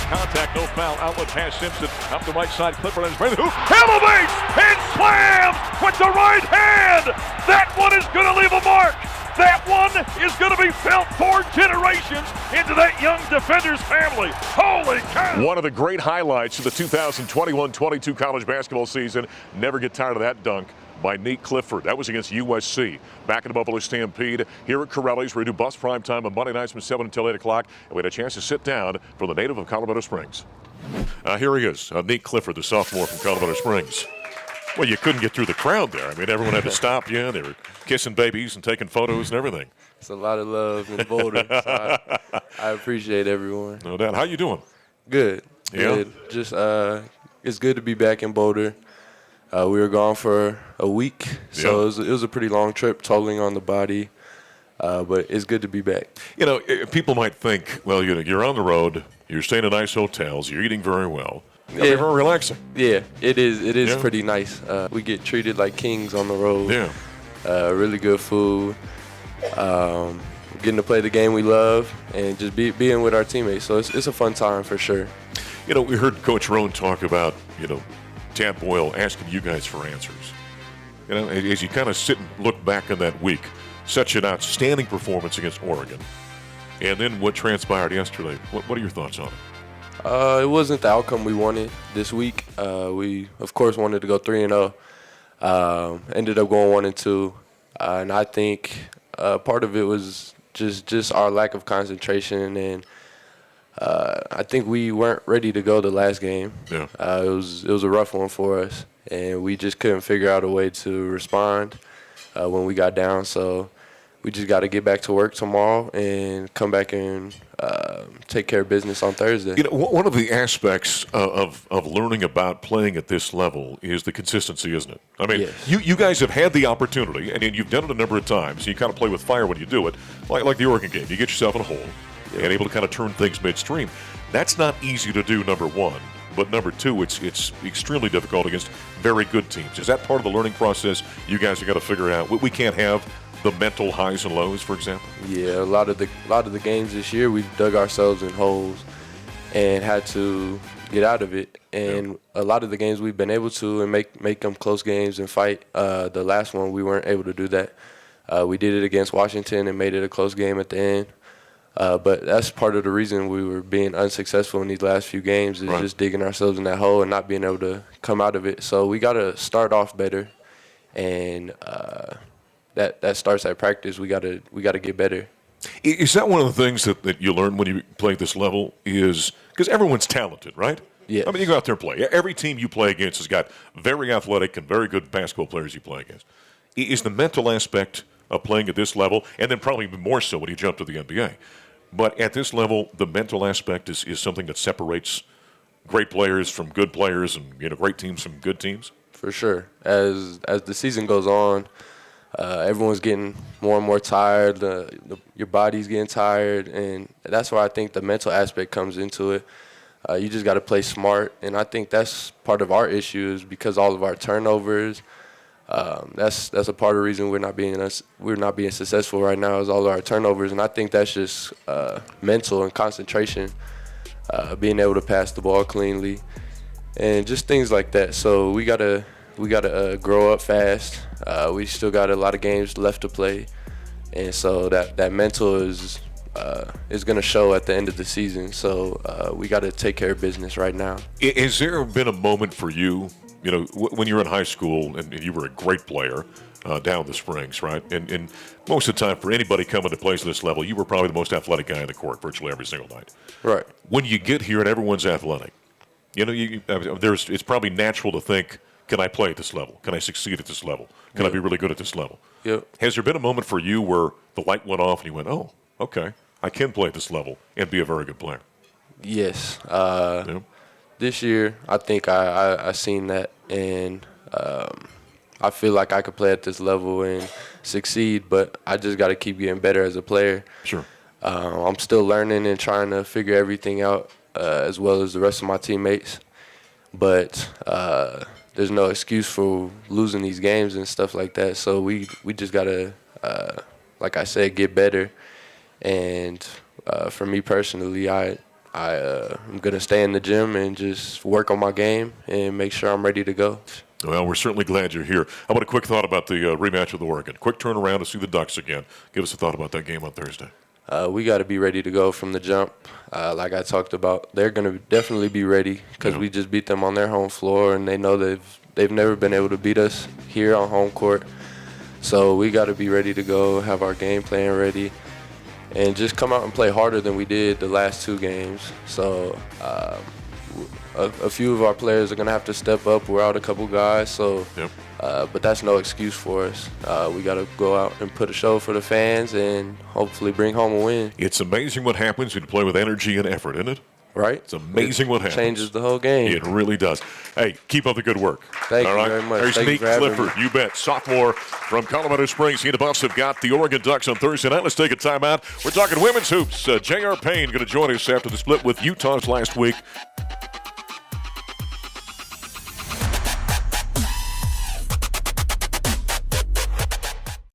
contact, no foul. Outlet pass Simpson up the right side. Clifford on his right hoop. Elevates and slams with the right hand. That one is going to leave a mark. That one is going to be felt 4 generations into that young defender's family. Holy cow! One of the great highlights of the 2021-22 college basketball season. Never get tired of that dunk by Nique Clifford. That was against USC. Back in the Buffalo Stampede here at Corelli's, where we do Buffs Prime Time on Monday nights from 7 until 8 o'clock. And we had a chance to sit down for the native of Colorado Springs. Here he is, Nique Clifford, the sophomore from Colorado Springs. Well, you couldn't get through the crowd there. I mean, everyone had to stop you. They were kissing babies and taking photos and everything. It's a lot of love in Boulder. So I appreciate everyone. No doubt. How you doing? Good. Yeah? Good. Just it's good to be back in Boulder. We were gone for a week, so it was a pretty long trip, tolling on the body. But it's good to be back. You know, people might think, well, you're on the road, you're staying in nice hotels, you're eating very well. It'll be very relaxing. Yeah, it is. It is pretty nice. We get treated like kings on the road. Yeah. Really good food. Getting to play the game we love and just being with our teammates. So it's a fun time for sure. You know, we heard Coach Roan talk about, Tad Boyle asking you guys for answers. You know, as you kind of sit and look back on that week, such an outstanding performance against Oregon, and then what transpired yesterday. What are your thoughts on it? It wasn't the outcome we wanted this week. We, of course, wanted to go 3-0. Ended up going 1-2. And I think part of it was just our lack of concentration. And I think we weren't ready to go the last game. Yeah. It was a rough one for us. And we just couldn't figure out a way to respond when we got down. So we just got to get back to work tomorrow and come back and take care of business on Thursday. You know, one of the aspects of learning about playing at this level is the consistency, isn't it? I mean, yes. you guys have had the opportunity, and you've done it a number of times. You kind of play with fire when you do it, like the Oregon game. You get yourself in a hole and able to kind of turn things midstream. That's not easy to do, number one. But number two, it's extremely difficult against very good teams. Is that part of the learning process you guys have got to figure out? We can't have the mental highs and lows, for example? Yeah, a lot of the games this year, we've dug ourselves in holes and had to get out of it. And a lot of the games we've been able to and make them close games and fight. The last one, we weren't able to do that. We did it against Washington and made it a close game at the end. But that's part of the reason we were being unsuccessful in these last few games is just digging ourselves in that hole and not being able to come out of it. So we got to start off better, and that starts at practice. We got to get better. Is that one of the things that you learn when you play at this level? Is because everyone's talented, right? Yeah. I mean, you go out there and play. Every team you play against has got very athletic and very good basketball players you play against. Is the mental aspect of playing at this level, and then probably even more so when you jump to the NBA, but at this level, the mental aspect is something that separates great players from good players and great teams from good teams? For sure. As the season goes on, everyone's getting more and more tired. Your body's getting tired, and that's where I think the mental aspect comes into it. You just got to play smart, and I think that's part of our issue is because all of our turnovers. That's a part of the reason we're not being successful right now is all of our turnovers, and I think that's just mental and concentration, being able to pass the ball cleanly, and just things like that. So we gotta grow up fast. We still got a lot of games left to play, and so that mental is going to show at the end of the season. So we got to take care of business right now. Has there been a moment for you? When you were in high school and you were a great player down in the Springs, right? And most of the time, for anybody coming to play at this level, you were probably the most athletic guy in the court virtually every single night. Right. When you get here and everyone's athletic, it's probably natural to think, can I play at this level? Can I succeed at this level? Can I be really good at this level? Yep. Has there been a moment for you where the light went off and you went, oh, okay, I can play at this level and be a very good player? Yes. This year, I think I seen that, and I feel like I could play at this level and succeed, but I just got to keep getting better as a player. Sure. I'm still learning and trying to figure everything out as well as the rest of my teammates, but there's no excuse for losing these games and stuff like that, so we just got to, like I said, get better, and for me personally, I I'm going to stay in the gym and just work on my game and make sure I'm ready to go. Well, we're certainly glad you're here. How about a quick thought about the rematch with Oregon? Quick turnaround to see the Ducks again. Give us a thought about that game on Thursday. We got to be ready to go from the jump. Like I talked about, they're going to definitely be ready because we just beat them on their home floor, and they know they've never been able to beat us here on home court. So we got to be ready to go, have our game plan ready, and just come out and play harder than we did the last 2 games. So a few of our players are going to have to step up. We're out a couple guys, so but that's no excuse for us. We got to go out and put a show for the fans and hopefully bring home a win. It's amazing what happens when you play with energy and effort, isn't it? Right? It's amazing what happens. Changes the whole game. It really does. Hey, keep up the good work. Thank you very much. There's Thank you Nique for having Clifford, me. you bet. Sophomore from Colorado Springs. He and the Buffs have got the Oregon Ducks on Thursday night. Let's take a timeout. We're talking women's hoops. J.R. Payne going to join us after the split with Utah's last week.